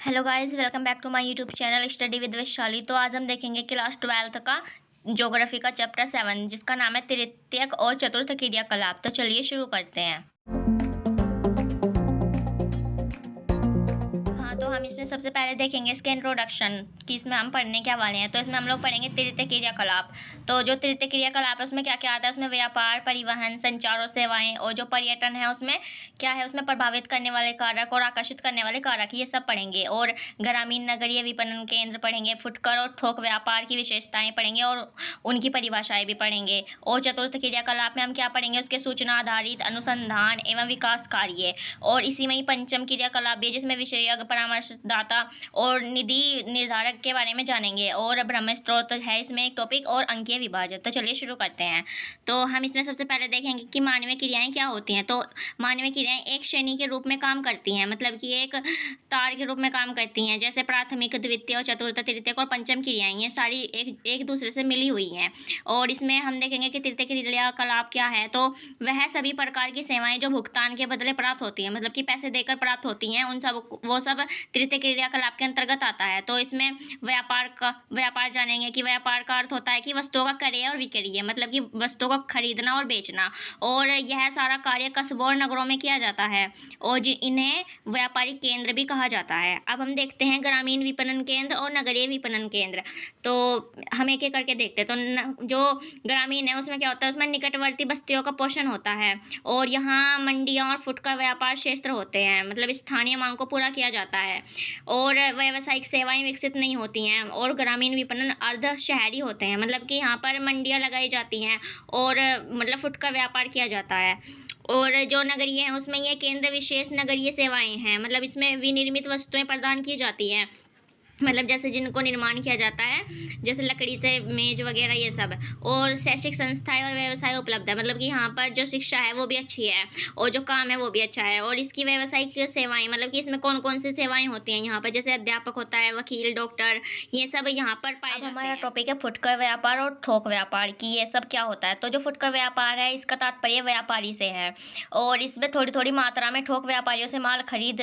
Hello guys, welcome back to my YouTube channel study with Vaishali. तो आज हम देखेंगे क्लास 12th का ज्योग्राफी का चैप्टर 7 जिसका नाम है तृतीयक और चतुर्थ क्रियाकलाप। तो चलिए शुरू करते हैं। हाँ, तो हम इसमें सबसे पहले देखेंगे इसके इंट्रोडक्शन कि इसमें हम पढ़ने क्या वाले हैं। तो इसमें हम लोग पढ़ेंगे तृतीय क्रियाकलाप। तो जो तृतीय क्रियाकलाप है उसमें क्या क्या आता है, उसमें व्यापार, परिवहन, संचार और सेवाएं, और जो पर्यटन है उसमें क्या है, उसमें प्रभावित करने वाले कारक और आकर्षित करने वाले कारक, ये सब पढ़ेंगे। और ग्रामीण नगरीय विपणन केंद्र पढ़ेंगे, फुटकर और थोक व्यापार की विशेषताएं पढ़ेंगे और उनकी परिभाषाएं भी पढ़ेंगे। और चतुर्थ क्रियाकलाप में हम क्या पढ़ेंगे, उसके सूचना आधारित अनुसंधान एवं विकास कार्य। और इसी में ही पंचम क्रियाकलाप भी है जिसमें विशेषज्ञ, परामर्शदाता और निधि निर्धारक के बारे में जानेंगे। और ब्रह्म स्रोत है इसमें एक टॉपिक, और अंकीय विभाजन। तो चलिए शुरू करते हैं। तो हम इसमें सबसे पहले देखेंगे कि मानवीय क्रियाएं क्या होती हैं। तो मानवीय क्रियाएं एक श्रेणी के रूप में काम करती हैं, मतलब कि एक तार के रूप में काम करती हैं। जैसे प्राथमिक, द्वितीय और चतुर्थ, तृतीयक और पंचम क्रियाएं, ये सारी एक दूसरे से मिली हुई हैं। और इसमें हम देखेंगे कि तृतीय क्रियाकलाप क्या है। तो वह सभी प्रकार की सेवाएं जो भुगतान के बदले प्राप्त होती हैं, मतलब कि पैसे देकर प्राप्त होती हैं, उन सब वो सब तृतीय क्रियाकलाप के अंतर्गत आता है। तो इसमें व्यापार जानेंगे कि व्यापार का अर्थ होता है कि वस्तुओं का क्रय और विक्रय, मतलब कि वस्तुओं को खरीदना और बेचना। और यह सारा कार्य कस्बों और नगरों में किया जाता है और इन्हें व्यापारिक केंद्र भी कहा जाता है। अब हम देखते हैं ग्रामीण विपणन केंद्र और नगरीय विपणन केंद्र। तो हम एक एक करके देखते हैं। तो जो ग्रामीण है उसमें क्या होता है, उसमें निकटवर्ती बस्तियों का पोषण होता है और यहाँ मंडियाँ और फुटकर व्यापार क्षेत्र होते हैं, मतलब स्थानीय मांग को पूरा किया जाता है। और व्यावसायिक सेवाएं विकसित नहीं होती हैं। और ग्रामीण विपणन अर्ध शहरी होते हैं, मतलब कि यहाँ पर मंडियाँ लगाई जाती हैं और मतलब फुटकर व्यापार किया जाता है। और जो नगरीय है उसमें ये केंद्र विशेष नगरीय सेवाएं हैं, मतलब इसमें विनिर्मित वस्तुएं प्रदान की जाती हैं, मतलब जैसे जिनको निर्माण किया जाता है, जैसे लकड़ी से मेज वगैरह ये सब। और शैक्षिक संस्थाएं और व्यवसाय उपलब्ध है, मतलब कि यहाँ पर जो शिक्षा है वो भी अच्छी है और जो काम है वो भी अच्छा है। और इसकी व्यावसायिक सेवाएं, मतलब कि इसमें कौन कौन सी सेवाएं होती हैं यहाँ पर, जैसे अध्यापक होता है, वकील, डॉक्टर, ये सब यहाँ पर पाए जाते हैं। हमारा टॉपिक है फुटकर व्यापार और थोक व्यापार की ये सब क्या होता है। तो जो फुटकर व्यापार है इसका तात्पर्य व्यापारी से है और इसमें थोड़ी थोड़ी मात्रा में थोक व्यापारियों से माल खरीद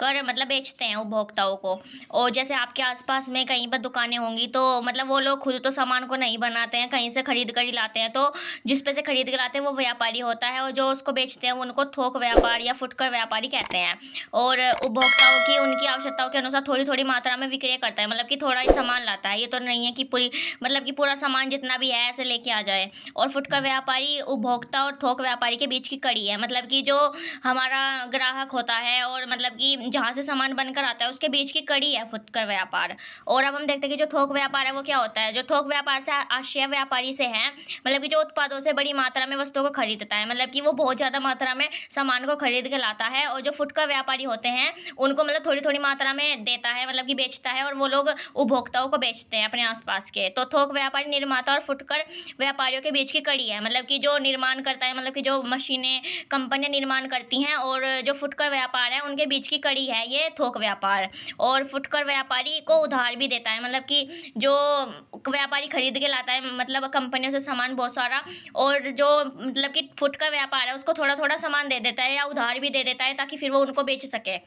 कर मतलब बेचते हैं उपभोक्ताओं को। और जैसे आपके आसपास में कहीं पर दुकानें होंगी तो मतलब वो लोग खुद तो सामान को नहीं बनाते हैं, कहीं से खरीद कर ही लाते हैं। तो जिस पे से खरीद कर लाते हैं वो व्यापारी होता है और जो उसको बेचते हैं उनको थोक व्यापार या फुटकर व्यापारी कहते हैं। और उपभोक्ताओं की उनकी आवश्यकताओं के अनुसार थोड़ी थोड़ी मात्रा में विक्रय करता है, मतलब कि थोड़ा ही सामान लाता है। ये तो नहीं है कि पूरी मतलब कि पूरा सामान जितना भी है ऐसे लेके आ जाए। और फुटकर व्यापारी उपभोक्ता और थोक व्यापारी के बीच की कड़ी है, मतलब कि जो हमारा ग्राहक होता है और मतलब कि जहाँ से सामान बनकर आता है उसके बीच की कड़ी है फुटकर व्यापार। और अब हम देखते हैं कि जो थोक व्यापार है वो क्या होता है। जो थोक व्यापार से आशय व्यापारी से है, मतलब कि जो उत्पादों से बड़ी मात्रा में वस्तुओं को खरीदता है, मतलब कि वो बहुत ज़्यादा मात्रा में सामान को खरीद के लाता है। और जो फुटकर व्यापारी होते हैं उनको मतलब थोड़ी थोड़ी मात्रा में देता है, मतलब कि बेचता है और वो लोग उपभोक्ताओं को बेचते हैं अपने आसपास के। तो थोक व्यापारी निर्माता और फुटकर व्यापारियों के बीच की कड़ी है, मतलब कि जो निर्माण करता है, मतलब कि जो मशीनें कंपनियां निर्माण करती हैं और जो फुटकर व्यापार है उनके बीच की कड़ी है ये थोक व्यापार। और फुटकर व्यापारी को उधार भी देता है, मतलब कि जो व्यापारी खरीद के लाता है मतलब कंपनियों से सामान बहुत सारा, और जो मतलब कि फुटकर व्यापार है उसको थोड़ा थोड़ा सामान दे देता है या उधार भी दे देता है ताकि फिर वो उनको बेच सके।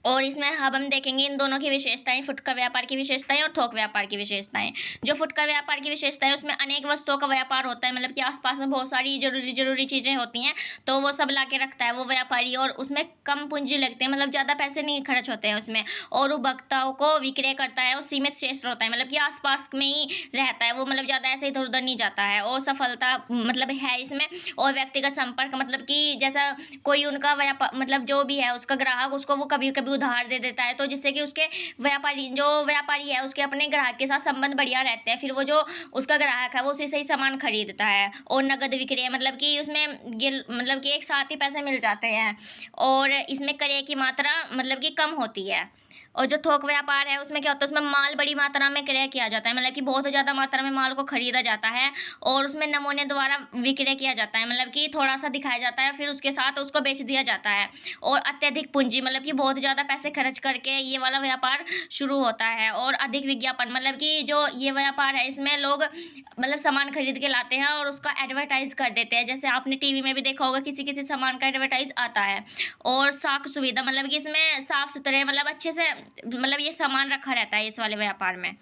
और इसमें अब हम देखेंगे इन दोनों की विशेषताएं, फुटकर व्यापार की विशेषताएं और थोक व्यापार की विशेषताएं। जो फुटकर व्यापार की विशेषताएं उसमें अनेक वस्तुओं का व्यापार होता है, मतलब कि आसपास में बहुत सारी जरूरी चीज़ें होती हैं तो वो सब ला के रखता है वो व्यापारी, और उसमें कम पूंजी लगती है, मतलब ज़्यादा पैसे नहीं खर्च होते हैं उसमें। और उपभोक्ताओं को विक्रय करता है और सीमित क्षेत्र होता है, मतलब कि आसपास में ही रहता है वो, मतलब ज़्यादा ऐसे इधर उधर नहीं जाता है। और सफलता मतलब है इसमें। और व्यक्तिगत संपर्क, मतलब कि जैसा कोई उनका व्यापार मतलब जो भी है उसका ग्राहक उसको वो कभी कभी उधार दे देता है, तो जिससे कि उसके व्यापारी है उसके अपने ग्राहक के साथ संबंध बढ़िया रहते हैं, फिर वो जो उसका ग्राहक है वो उसी से ही सामान खरीदता है। और नगद विक्रय, मतलब कि उसमें मतलब कि एक साथ ही पैसे मिल जाते हैं। और इसमें क्रय की मात्रा मतलब कि कम होती है। और जो थोक व्यापार है उसमें क्या होता है, उसमें माल बड़ी मात्रा में क्रय किया जाता है, मतलब कि बहुत ज़्यादा मात्रा में माल को खरीदा जाता है और उसमें नमूने द्वारा विक्रय किया जाता है, मतलब कि थोड़ा सा दिखाया जाता है फिर उसके साथ उसको बेच दिया जाता है। और अत्यधिक पूंजी, मतलब कि बहुत ज़्यादा पैसे खर्च करके ये वाला व्यापार शुरू होता है। और अधिक विज्ञापन, मतलब कि जो ये व्यापार है इसमें लोग मतलब सामान खरीद के लाते हैं और उसका एडवर्टाइज कर देते हैं, जैसे आपने टीवी में भी देखा होगा किसी किसी सामान का एडवर्टाइज आता है। और साख सुविधा, मतलब कि इसमें साफ सुथरे मतलब अच्छे से मतलब ये सामान रखा रहता है इस वाले व्यापार में।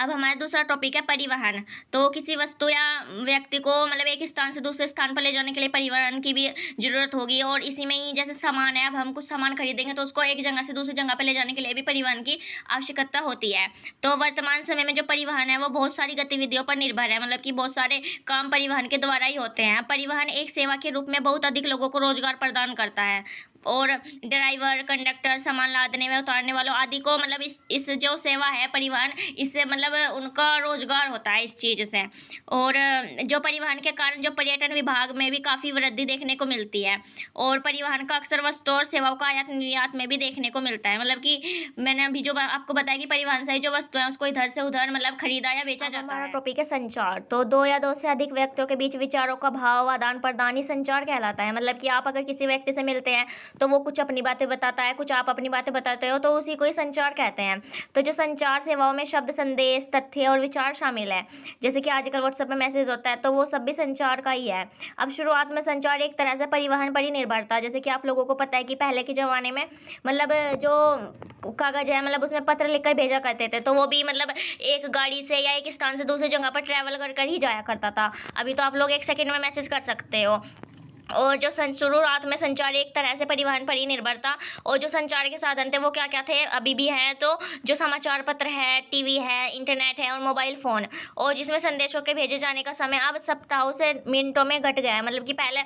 अब हमारा दूसरा टॉपिक है परिवहन। तो किसी वस्तु या व्यक्ति को मतलब एक स्थान से दूसरे स्थान पर ले जाने के लिए परिवहन की भी ज़रूरत होगी, और इसी में ही जैसे सामान है, अब हम कुछ सामान खरीदेंगे तो उसको एक जगह से दूसरी जगह पर ले जाने के लिए भी परिवहन की आवश्यकता होती है। तो वर्तमान समय में जो परिवहन है वो बहुत सारी गतिविधियों पर निर्भर है, मतलब कि बहुत सारे काम परिवहन के द्वारा ही होते हैं। परिवहन एक सेवा के रूप में बहुत अधिक लोगों को रोजगार प्रदान करता है, और ड्राइवर, कंडक्टर, सामान लादने व उतारने वालों आदि को मतलब इस जो सेवा है परिवहन, इससे मतलब उनका रोजगार होता है इस चीज़ से। और जो परिवहन के कारण जो पर्यटन विभाग में भी काफ़ी वृद्धि देखने को मिलती है, और परिवहन का अक्सर वस्तुओं और सेवाओं का आयात निर्यात में भी देखने को मिलता है। मतलब कि मैंने अभी जो आपको बताया कि परिवहन से जो वस्तु है उसको इधर से उधर मतलब खरीदा या बेचा जाता है। हमारा टॉपिक है संचार। तो दो या दो से अधिक व्यक्तियों के बीच विचारों का भाव आदान प्रदान ही संचार कहलाता है। मतलब कि आप अगर किसी व्यक्ति से मिलते हैं तो वो कुछ अपनी बातें बताता है, कुछ आप अपनी बातें बताते हो, तो उसी को ही संचार कहते हैं। तो जो संचार सेवाओं में शब्द, संदेश, तथ्य और विचार शामिल है, जैसे कि आजकल व्हाट्सएप में मैसेज होता है, तो वो सब भी संचार का ही है। अब शुरुआत में संचार एक तरह से परिवहन पर ही निर्भर था। जैसे कि आप लोगों को पता है कि पहले के ज़माने में मतलब जो कागज़ है मतलब उसमें पत्र लिखकर भेजा करते थे, तो वो भी मतलब एक गाड़ी से या एक स्थान से दूसरी जगह पर ट्रैवल कर कर ही जाया करता था। अभी तो आप लोग एक सेकंड में मैसेज कर सकते हो। और जो शुरुआत में संचार एक तरह से परिवहन पर ही निर्भर था, और जो संचार के साधन थे वो क्या क्या थे, अभी भी हैं। तो जो समाचार पत्र है, टीवी है, इंटरनेट है और मोबाइल फ़ोन, और जिसमें संदेशों के भेजे जाने का समय अब सप्ताहों से मिनटों में घट गया है। मतलब कि पहले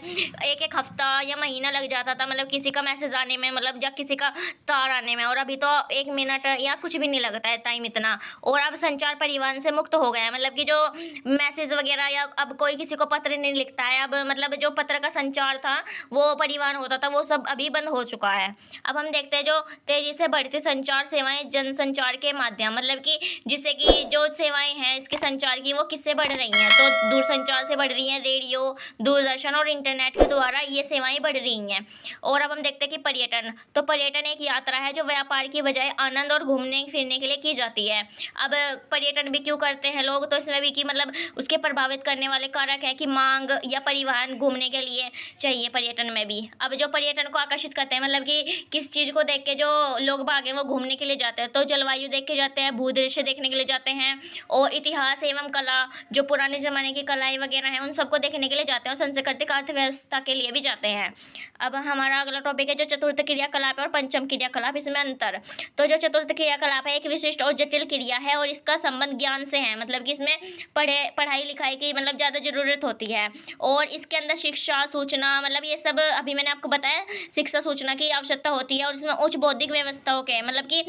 एक एक हफ्ता या महीना लग जाता था मतलब किसी का मैसेज आने में, मतलब या किसी का तार आने में, और अभी तो 1 मिनट या कुछ भी नहीं लगता है टाइम इतना। और अब संचार परिवहन से मुक्त हो गया है, मतलब कि जो मैसेज वगैरह या अब कोई किसी को पत्र नहीं लिखता है। अब मतलब जो पत्र का संचार था वो परिवहन होता था, वो सब अभी बंद हो चुका है। अब हम देखते हैं जो तेजी से बढ़ती संचार सेवाएं जनसंचार के माध्यम, मतलब कि जिससे कि जो सेवाएं हैं इसके संचार की वो किससे बढ़ रही हैं, तो दूरसंचार से बढ़ रही हैं, रेडियो, दूरदर्शन और इंटरनेट के द्वारा ये सेवाएं बढ़ रही हैं। और अब हम देखते हैं कि पर्यटन, तो पर्यटन एक यात्रा है जो व्यापार की बजाय आनंद और घूमने फिरने के लिए की जाती है। अब पर्यटन भी क्यों करते हैं लोग, तो इसमें भी कि मतलब उसके प्रभावित करने वाले कारक है कि मांग या परिवहन घूमने के लिए चाहिए पर्यटन में भी। अब जो पर्यटन को आकर्षित करते हैं, मतलब कि किस चीज़ को देख के जो लोग भागे वो घूमने के लिए जाते हैं, तो जलवायु देख के जाते हैं, भूदृश्य देखने के लिए जाते हैं, और इतिहास एवं कला, जो पुराने ज़माने की कलाएँ वगैरह हैं उन सबको देखने के लिए जाते हैं, और सांस्कृतिक अर्थव्यवस्था के लिए भी जाते हैं। अब हमारा अगला टॉपिक है जो चतुर्थ क्रियाकलाप और पंचम क्रियाकलाप, इसमें अंतर। तो जो चतुर्थ क्रियाकलाप है एक विशिष्ट और जटिल क्रिया है, और इसका संबंध ज्ञान से है, मतलब कि इसमें पढ़ाई लिखाई की मतलब ज़्यादा ज़रूरत होती है, और इसके अंदर शिक्षा, सूचना, मतलब ये सब अभी मैंने आपको बताया, शिक्षा सूचना की आवश्यकता होती है, और इसमें उच्च बौद्धिक व्यवस्थाओं के मतलब कि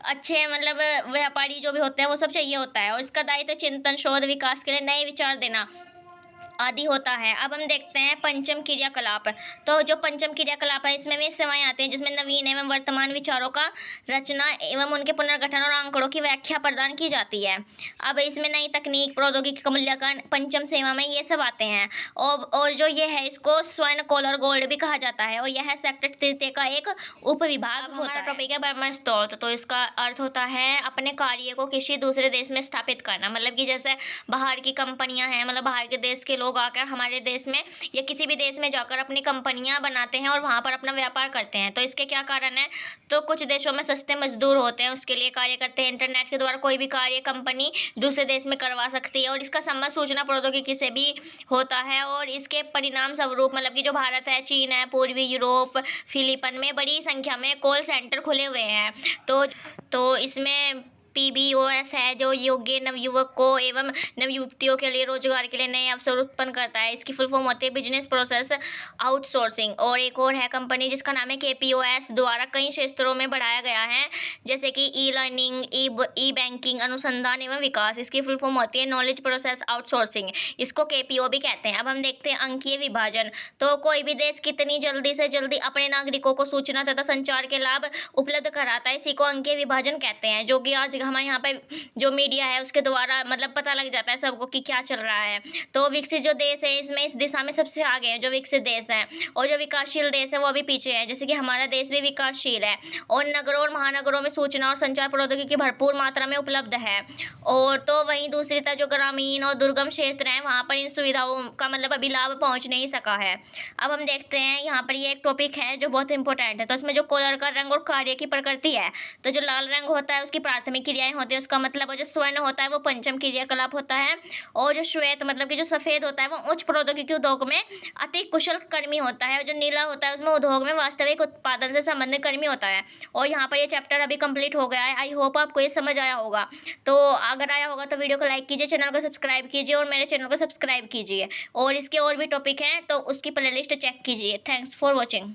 अच्छे मतलब व्यापारी जो भी होते हैं वो सब चाहिए होता है, और इसका दायित्व चिंतन, शोध, विकास के लिए नए विचार देना आदि होता है। अब हम देखते हैं पंचम क्रियाकलाप। तो जो पंचम क्रियाकलाप है इसमें वे सेवाएं आती हैं जिसमें नवीन एवं वर्तमान विचारों का रचना एवं उनके पुनर्गठन और आंकड़ों की व्याख्या प्रदान की जाती है। अब इसमें नई तकनीक, प्रौद्योगिकी का मूल्यांकन पंचम सेवा में ये सब आते हैं, और जो ये है इसको स्वर्ण कॉलर गोल्ड भी कहा जाता है, और यह सेक्टर तृतीय का एक उपविभाग होता है। टॉपिक है ब्रह्मस्त्रोत। तो इसका अर्थ होता है अपने कार्य को किसी दूसरे देश में स्थापित करना, मतलब कि जैसे बाहर की कंपनियां हैं, मतलब बाहर के देश के लोग आकर हमारे देश में या किसी भी देश में जाकर अपनी कंपनियां बनाते हैं और वहां पर अपना व्यापार करते हैं। तो इसके क्या कारण है, तो कुछ देशों में सस्ते मजदूर होते हैं, उसके लिए कार्य करते हैं। इंटरनेट के द्वारा कोई भी कार्य कंपनी दूसरे देश में करवा सकती है, और इसका संबंध सूचना प्रौद्योगिकी से भी होता है। और इसके परिणाम स्वरूप मतलब कि जो भारत है, चीन है, पूर्वी यूरोप, फिलीपीन में बड़ी संख्या में कॉल सेंटर खुले हुए हैं। तो इसमें PBOS है जो योग्य नवयुवक को एवं नवयुवतियों के लिए रोजगार के लिए नए अवसर उत्पन्न करता है। इसकी फुल फॉर्म होती है बिजनेस प्रोसेस आउटसोर्सिंग। और एक और है कंपनी जिसका नाम है KPOS, द्वारा कई क्षेत्रों में बढ़ाया गया है, जैसे कि ई लर्निंग, ई बैंकिंग, अनुसंधान एवं विकास। इसकी फुल फॉर्म होती है नॉलेज प्रोसेस आउटसोर्सिंग, इसको KPO भी कहते हैं। अब हम देखते हैं अंकीय विभाजन। तो कोई भी देश कितनी जल्दी से जल्दी अपने नागरिकों को सूचना तथा संचार के लाभ उपलब्ध कराता है, इसी को अंकीय विभाजन कहते हैं, जो कि आज हमारे यहाँ पे जो मीडिया है उसके द्वारा मतलब पता लग जाता है सबको कि क्या चल रहा है। तो विकसित जो देश है इसमें इस दिशा में सबसे आगे हैं जो विकसित देश हैं, और जो विकासशील देश है वो अभी पीछे है। जैसे कि हमारा देश भी विकासशील है और नगरों और महानगरों में सूचना और संचार प्रौद्योगिकी भरपूर मात्रा में उपलब्ध है। और तो वहीं दूसरी तरफ जो ग्रामीण और दुर्गम क्षेत्र हैं वहाँ पर इन सुविधाओं का मतलब अभी लाभ पहुँच नहीं सका है। अब हम देखते हैं यहाँ पर ये एक टॉपिक है जो बहुत इंपॉर्टेंट है। तो इसमें जो कलर का रंग और कार्य की प्रकृति है, तो जो लाल रंग होता है उसकी प्राथमिक क्रियाएं होती है, उसका मतलब जो स्वर्ण होता है वो पंचम क्रियाकलाप होता है, और जो श्वेत मतलब कि जो सफेद होता है वो उच्च प्रौद्योगिकी उद्योग में अति कुशल कर्मी होता है, और जो नीला होता है उसमें उद्योग में वास्तविक उत्पादन से संबंधित कर्मी होता है। और यहाँ पर ये चैप्टर अभी कंप्लीट हो गया है। आई होप आपको ये समझ आया होगा। तो अगर आया होगा तो वीडियो को लाइक कीजिए, चैनल को सब्सक्राइब कीजिए और मेरे चैनल को सब्सक्राइब कीजिए, और इसके और भी टॉपिक हैं तो उसकी प्लेलिस्ट चेक कीजिए। Thanks for watching.